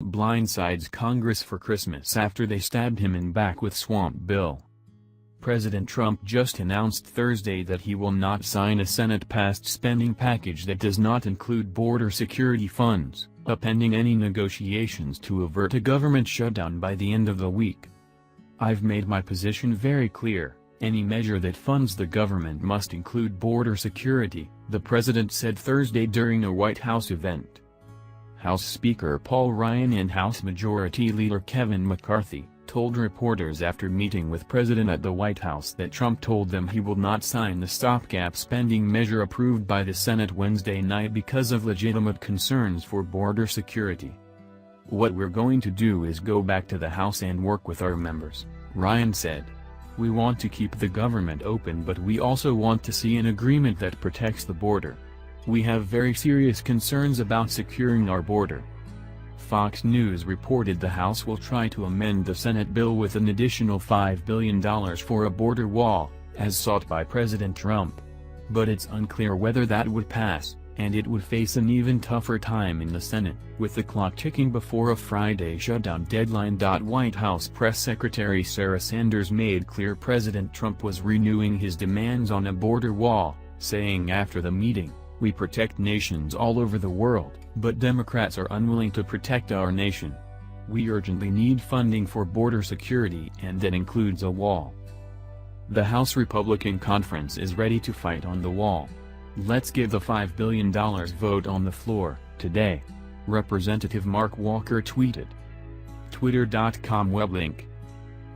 Blindsides Congress for Christmas after they stabbed him in back with swamp bill. President Trump just announced Thursday that he will not sign a Senate-passed spending package that does not include border security funds, pending any negotiations to avert a government shutdown by the end of the week. "I've made my position very clear. Any measure that funds the government must include border security," the president said Thursday during a White House event. House Speaker Paul Ryan and House Majority Leader Kevin McCarthy told reporters after meeting with President at the White House that Trump told them he will not sign the stopgap spending measure approved by the Senate Wednesday night because of legitimate concerns for border security. "What we're going to do is go back to the House and work with our members," Ryan said. "We want to keep the government open, but we also want to see an agreement that protects the border. We have very serious concerns about securing our border." Fox News reported the House will try to amend the Senate bill with an additional $5 billion for a border wall, as sought by President Trump. But it's unclear whether that would pass, and it would face an even tougher time in the Senate, with the clock ticking before a Friday shutdown deadline. White House Press Secretary Sarah Sanders made clear President Trump was renewing his demands on a border wall, saying after the meeting, "We protect nations all over the world, but Democrats are unwilling to protect our nation. We urgently need funding for border security, and that includes a wall." The House Republican Conference is ready to fight on the wall. "Let's give the $5 billion vote on the floor today," Representative Mark Walker tweeted. Twitter.com web link.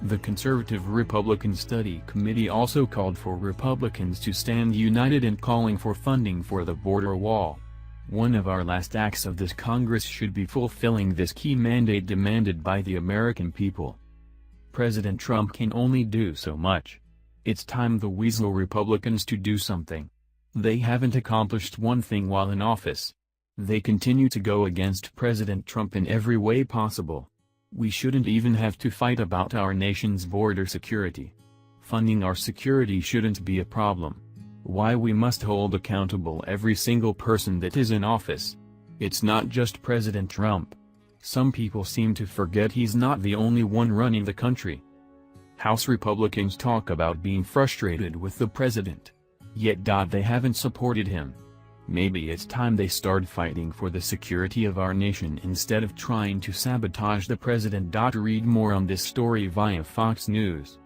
The Conservative Republican Study Committee also called for Republicans to stand united in calling for funding for the border wall. "One of our last acts of this Congress should be fulfilling this key mandate demanded by the American people. President Trump can only do so much. It's time the weasel Republicans to do something. They haven't accomplished one thing while in office. They continue to go against President Trump in every way possible. We shouldn't even have to fight about our nation's border security. Funding our security shouldn't be a problem. Why we must hold accountable every single person that is in office. It's not just President Trump. Some people seem to forget he's not the only one running the country." House Republicans talk about being frustrated with the president. Yet they haven't supported him. Maybe it's time they start fighting for the security of our nation instead of trying to sabotage the president. Read more on this story via Fox News.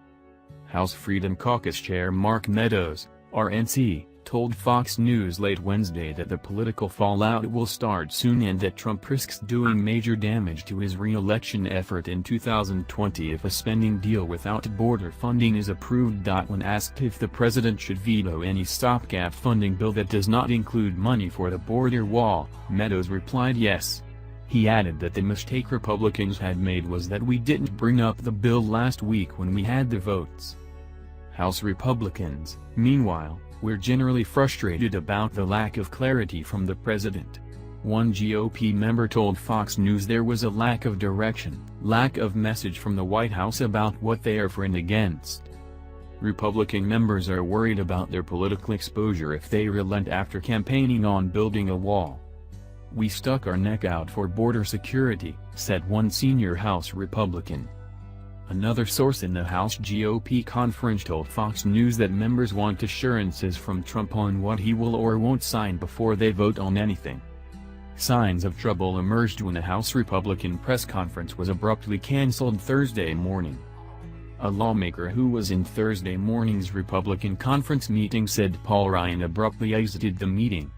House Freedom Caucus Chair Mark Meadows, RNC, told Fox News late Wednesday that the political fallout will start soon and that Trump risks doing major damage to his re-election effort in 2020 if a spending deal without border funding is approved. When asked if the president should veto any stopgap funding bill that does not include money for the border wall, Meadows replied yes. He added that the mistake Republicans had made was that we didn't bring up the bill last week when we had the votes. House Republicans, meanwhile, "We're generally frustrated about the lack of clarity from the president." One GOP member told Fox News there was a lack of direction, lack of message from the White House about what they are for and against. Republican members are worried about their political exposure if they relent after campaigning on building a wall. "We stuck our neck out for border security," said one senior House Republican. Another source in the House GOP conference told Fox News that members want assurances from Trump on what he will or won't sign before they vote on anything. Signs of trouble emerged when a House Republican press conference was abruptly canceled Thursday morning. A lawmaker who was in Thursday morning's Republican conference meeting said Paul Ryan abruptly exited the meeting.